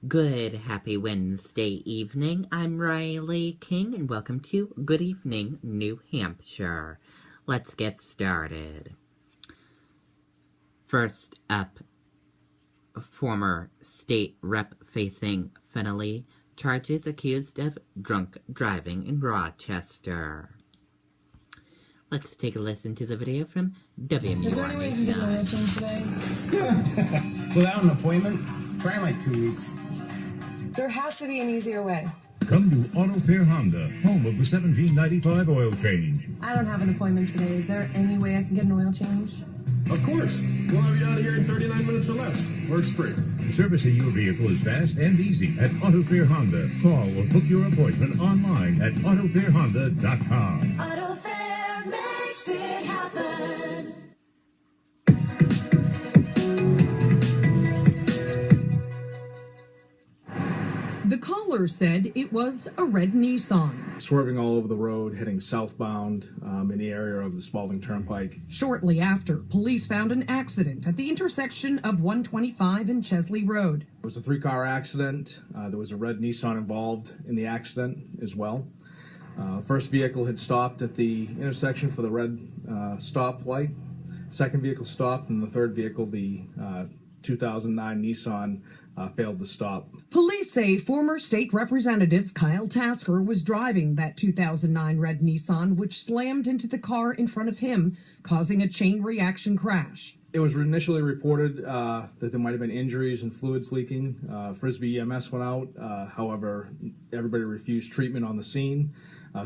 Good happy Wednesday evening. I'm Riley King and welcome to Good Evening, New Hampshire. Let's get started. First up, former state rep facing felony charges accused of drunk driving in Rochester. Let's take a listen to the video from WMUR. Is there any way I can get an oil change today? Without an appointment? Try in like 2 weeks. There has to be an easier way. Come to Auto Fair Honda, home of the $17.95 oil change. I don't have an appointment today. Is there any way I can get an oil change? Of course. We'll have you out of here in 39 minutes or less. Works free. Servicing your vehicle is fast and easy at Auto Fair Honda. Call or book your appointment online at autofairhonda.com. Auto Fair makes it happen. The caller said it was a red Nissan. Swerving all over the road, heading southbound in the area of the Spalding Turnpike. Shortly after, police found an accident at the intersection of 125 and Chesley Road. It was a 3-car accident. There was a red Nissan involved in the accident as well. First vehicle had stopped at the intersection for the red stop light. Second vehicle stopped, and the third vehicle, the 2009 Nissan, failed to stop. Police say former state representative Kyle Tasker was driving that 2009 red Nissan, which slammed into the car in front of him, causing a chain reaction crash. It was initially reported that there might have been injuries and fluids leaking. Frisbee EMS went out. However, everybody refused treatment on the scene,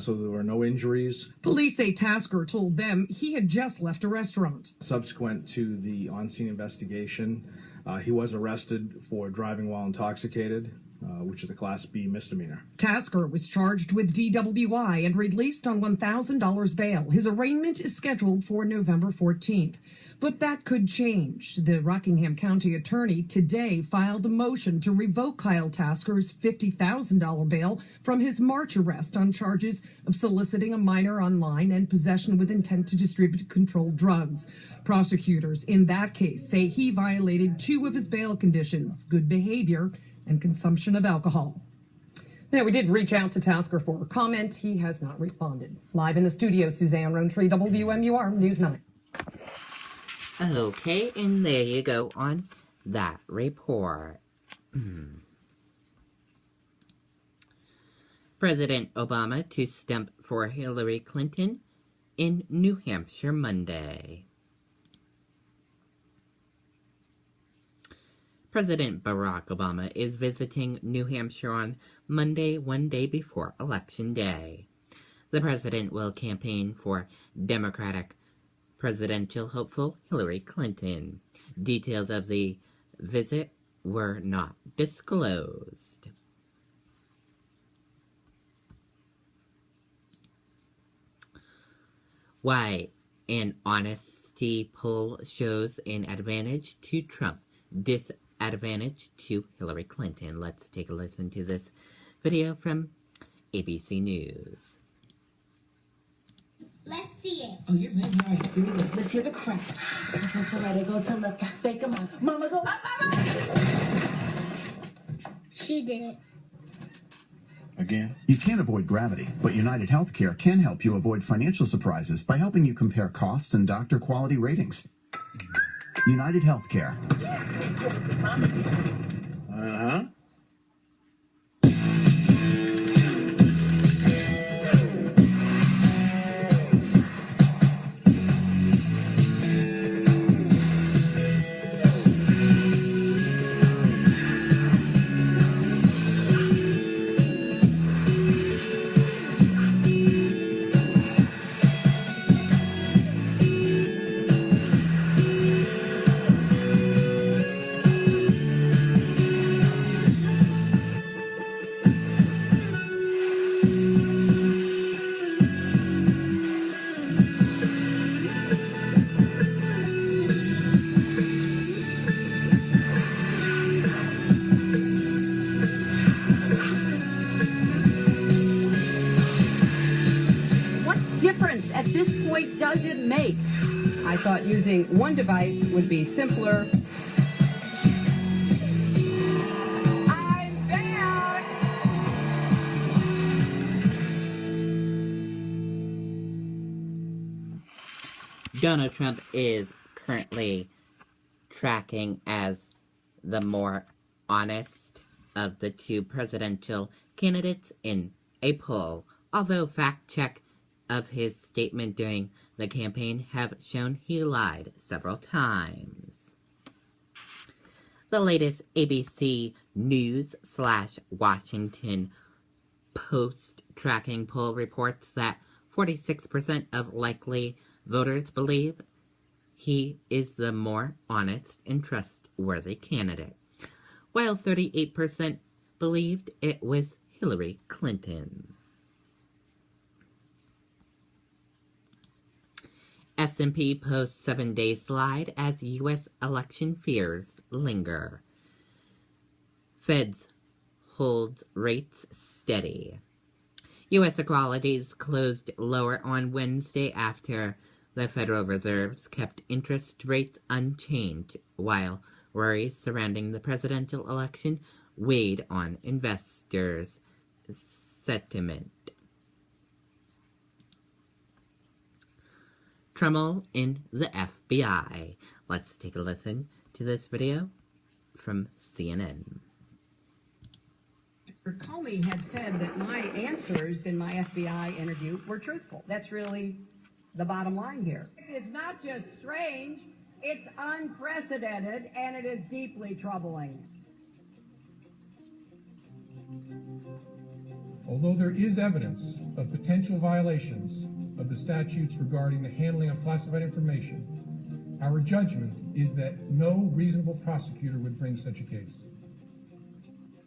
so there were no injuries. Police say Tasker told them he had just left a restaurant. Subsequent to the on-scene investigation, he was arrested for driving while intoxicated, which is a Class B misdemeanor. Tasker was charged with DWI and released on $1,000 bail. His arraignment is scheduled for November 14th. But that could change. The Rockingham County attorney today filed a motion to revoke Kyle Tasker's $50,000 bail from his March arrest on charges of soliciting a minor online and possession with intent to distribute controlled drugs. Prosecutors in that case say he violated 2 of his bail conditions: good behavior and consumption of alcohol. Now, we did reach out to Tasker for a comment. He has not responded. Live in the studio, Suzanne Rowntree, WMUR News 9. Okay, and there you go on that report. President Obama to stump for Hillary Clinton in New Hampshire Monday. President Barack Obama is visiting New Hampshire on Monday, one day before Election Day. The president will campaign for Democratic presidential hopeful Hillary Clinton. Details of the visit were not disclosed. Why an honesty poll shows an advantage to Trump, disadvantage to Hillary Clinton. Let's take a listen to this video from ABC News. Let's see it. Oh, you're ready. All right, here we go. Let's hear the crack. Go to right, go to left. Fake them out. Mama, go. She did it. Again? You can't avoid gravity, but United Healthcare can help you avoid financial surprises by helping you compare costs and doctor quality ratings. United Healthcare. Uh-huh. At this point, does it make? I thought using one device would be simpler. I Donald Trump is currently tracking as the more honest of the two presidential candidates in a poll, although fact check of his statement during the campaign have shown he lied several times. The latest ABC News/Washington Post tracking poll reports that 46% of likely voters believe he is the more honest and trustworthy candidate, while 38% believed it was Hillary Clinton. S&P posts 7-day slide as U.S. election fears linger. Feds holds rates steady. U.S. equalities closed lower on Wednesday after the Federal Reserve kept interest rates unchanged, while worries surrounding the presidential election weighed on investors' sentiment. Trouble in the FBI. Let's take a listen to this video from CNN. Comey had said that my answers in my FBI interview were truthful. That's really the bottom line here. It's not just strange, it's unprecedented, and it is deeply troubling. Although there is evidence of potential violations of the statutes regarding the handling of classified information, our judgment is that no reasonable prosecutor would bring such a case.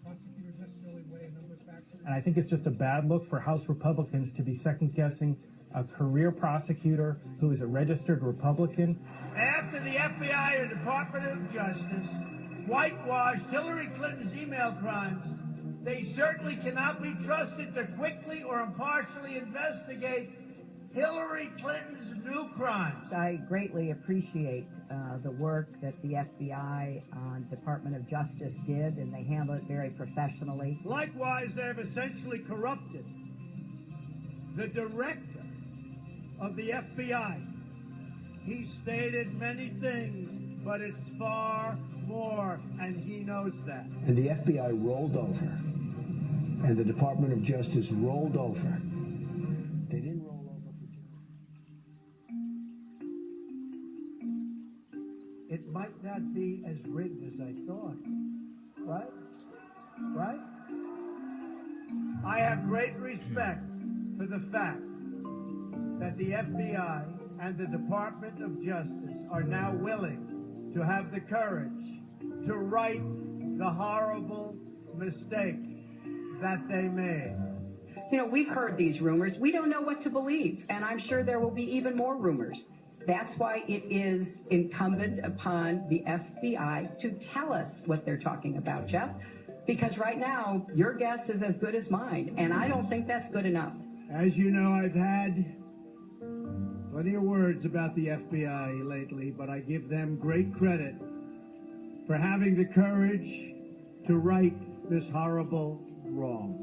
Prosecutors necessarily weigh a number of factors. And I think it's just a bad look for House Republicans to be second-guessing a career prosecutor who is a registered Republican. After the FBI or Department of Justice whitewashed Hillary Clinton's email crimes, they certainly cannot be trusted to quickly or impartially investigate Hillary Clinton's new crimes. I greatly appreciate the work that the FBI and Department of Justice did, and they handled it very professionally. Likewise, they have essentially corrupted the director of the FBI. He stated many things, but it's far more, and he knows that. And the FBI rolled over, and the Department of Justice rolled over. They didn't roll over for It might not be as rigged as I thought. Right? Right? I have great respect for the fact that the FBI and the Department of Justice are now willing to have the courage to right the horrible mistake that they made. You know, we've heard these rumors. We don't know what to believe, and I'm sure there will be even more rumors. That's why it is incumbent upon the FBI to tell us what they're talking about, Jeff, because right now, your guess is as good as mine, and I don't think that's good enough. As you know, I've had plenty of words about the FBI lately, but I give them great credit for having the courage to right this horrible wrong.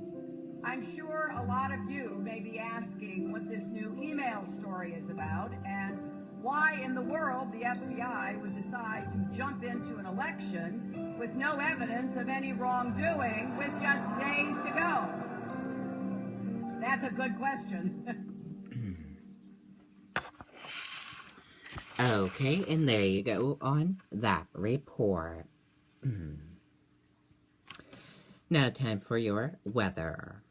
I'm sure a lot of you may be asking what this new email story is about and why in the world the FBI would decide to jump into an election with no evidence of any wrongdoing with just days to go. That's a good question. Okay, and there you go on that report. Now time for your weather.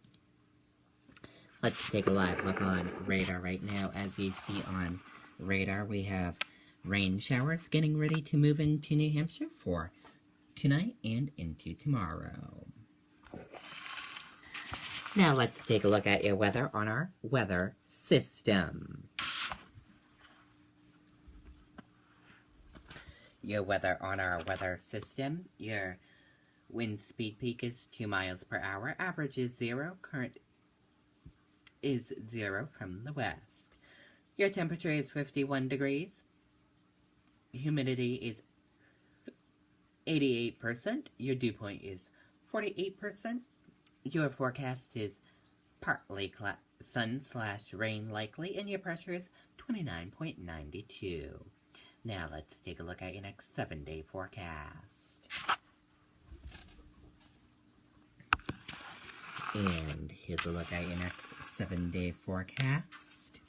Let's take a live look on radar right now. As you see on radar, we have rain showers getting ready to move into New Hampshire for tonight and into tomorrow. Now let's take a look at your weather on our weather system. Your weather on our weather system. Your wind speed peak is 2 miles per hour. Average is 0. Current is 0 from the west. Your temperature is 51 degrees. Humidity is 88%. Your dew point is 48%. Your forecast is partly sun/rain likely, and your pressure is 29.92. Now let's take a look at your next 7-day forecast. And here's a look at your next 7-day forecast.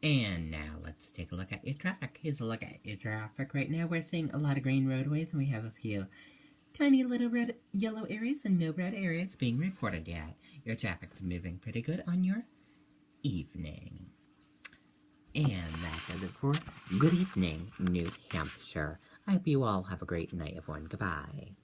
And now let's take a look at your traffic. Here's a look at your traffic right now. We're seeing a lot of green roadways, and we have a few tiny little red, yellow areas and no red areas being reported yet. Your traffic's moving pretty good on your evening. And that does it for Good Evening, New Hampshire. I hope you all have a great night, everyone. Goodbye.